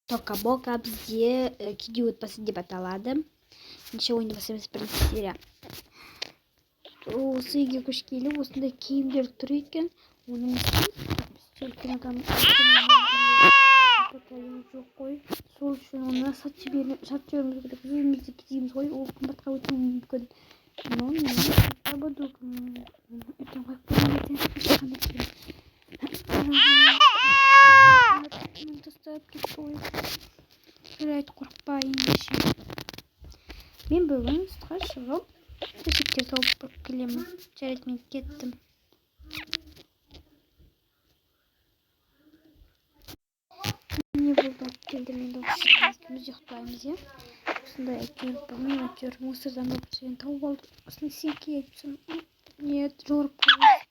Тока-бока бізде кейде отбасы деп аталады. Неше ойнамасымыз бірінші серия. Осы үйге көшкелі осындай киімдер тұр екен. Оның жоқ қой. Сол үшін оны сатып жіберміз керек. Өзімізде киіміз ғой, ол қымбатқа өтуі мүмкін. Но мен буду ертең қойып көрмеден тастап кетті ғой. Жарайды, қорықпайын деші. Мен бүгін сыртқа шығып төсектер тауып келемін. Жарайды, мен кеттім. Не болды? Келдім енді үшіміз ұйықтаймыз, иә? Осындай әйтеуір мусордан болып жүрген тауып алдық. Осыны сен киесің. Нет, жорып қойыз.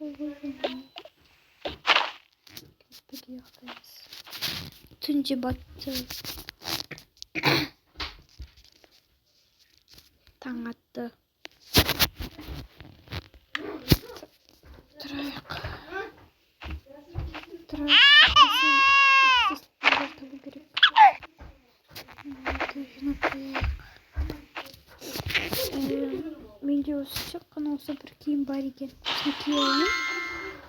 Бірге ұйықтаймыз. Түнде батты. Таң атты. Тұрайық. Табу керек. Жинап қояйық. Менде осы шыққан осы бір киім бар екен. Осыны кие аламын.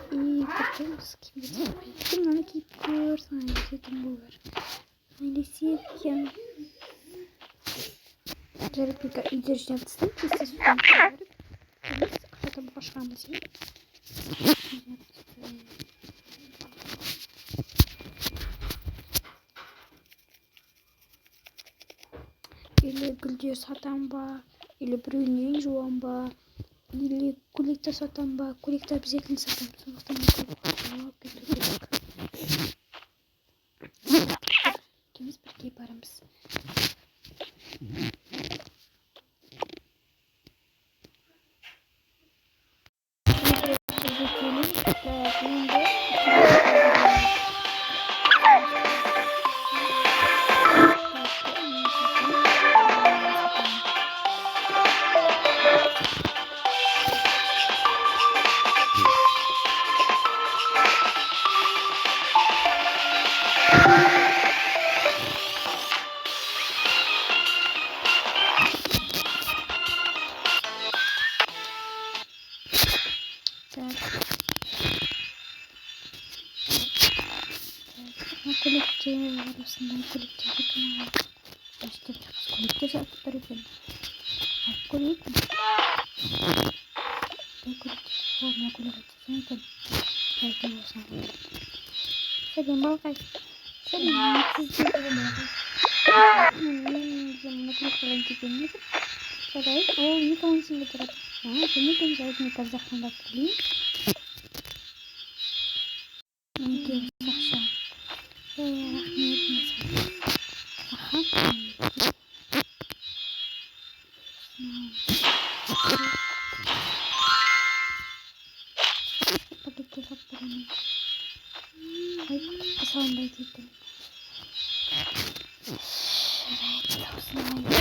И бірден осы киімді тастап қояйық. Сен мынаны киіп көрсің, айтетін болар. Айлесе екен. Жарайды, үйде жинап тастайық. Кесте судан көріп. Ақша табуға шығамыз, иә? Или гүлдер сатам ба, или біреуінен жуам ба, или көйлектер сатам ба. Көйлектер обязательно сатам. Сондықтан алып кету керек. Екеуміз бірге барамыз. Көйлектер, осындай көйлектер екен. Көйлектер сатып тұр екен. Алып көрейік пе? Көйлектер, форма көйлек айтсың екен. Бәлкім осыны алып. Сәлем балғай. Сәлем, сізге сәлем балғай. Мен мына көйлек қалайын деген едім. Жарайды, ол не қалайын тұрады? Және де жарайды, мен қазір жақындап келейін. Неге сақша? Рахмет, пакетке сап беремін. Пакетке салынбай дейтін. Жарайды, осыны алайын.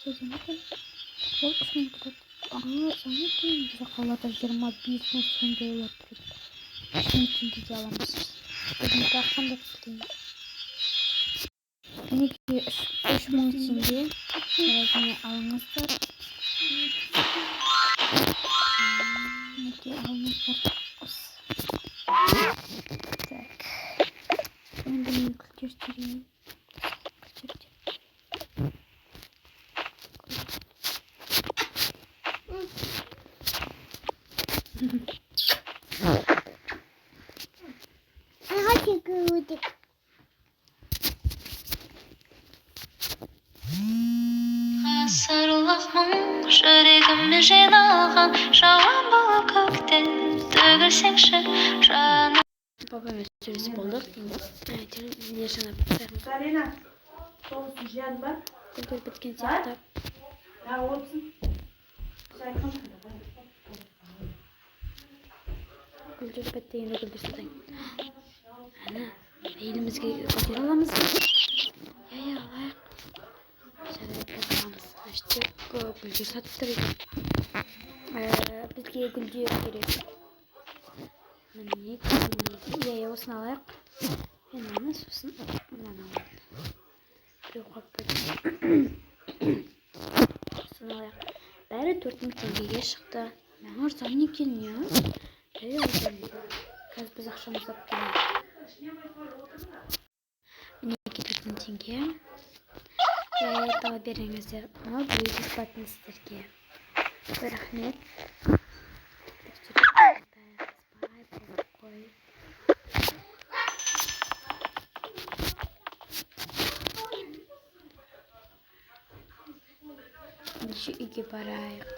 Жезен екен. Ол ұсымен тұрады. Сәне екен. Бізде қалада 25 мың сондай олар тұрады. 3 мың теңге де аламыз. Өзімді аққандап кетейін. Мінеке 3 мың теңге. Жарайды, алыңыздар. Мінеке алыңыздар. Так. Енді мен күлтер терейін. Ғасырлық мұң жүрегіме жиналған, жауан болып көктен төгілсеңші жаным. Папамен сөйлесіп болдық. Телевизор жанап Карина, соусы жиян ба? гүлдер біткен сияқты. Olsun. Гүлдер бітті, енді гүлдер сатайын. Елімізге гүлдер аламыз ба? Алайық. Жарайды, аламыз. Аштек гүлдер сатып тұр екен. Бізге гүлдер керек. Міне иә осыны алайық. Мынаны сосын мынаны аламын. Біреу қалып қойды. Осыны алайық. Бәрі 4000 теңгеге шықты. Маған арзан екен я. Қазір біз ақшамызды алып келейік. Мінеки 4000 теңге. Тауып беріңіздер. Мынау біреу бесплатный сіздерге. Рахмет. Еще үйге барайық.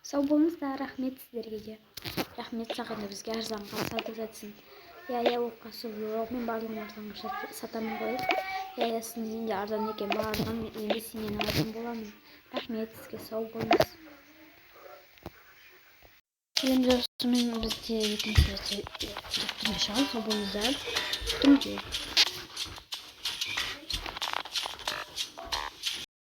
Сау болыңыздар, рахмет сіздерге де. Рахмет саған да бізге арзанға сатып жатсың. Я оққа жоқ, мен барлығын арзанға сатамын ғой. Сізден де арзан екен барлығын, енді сенен алатын боламын. Рахмет сізге, сау болыңыз. Келем достарым, бізде екінші сау болыңыздар.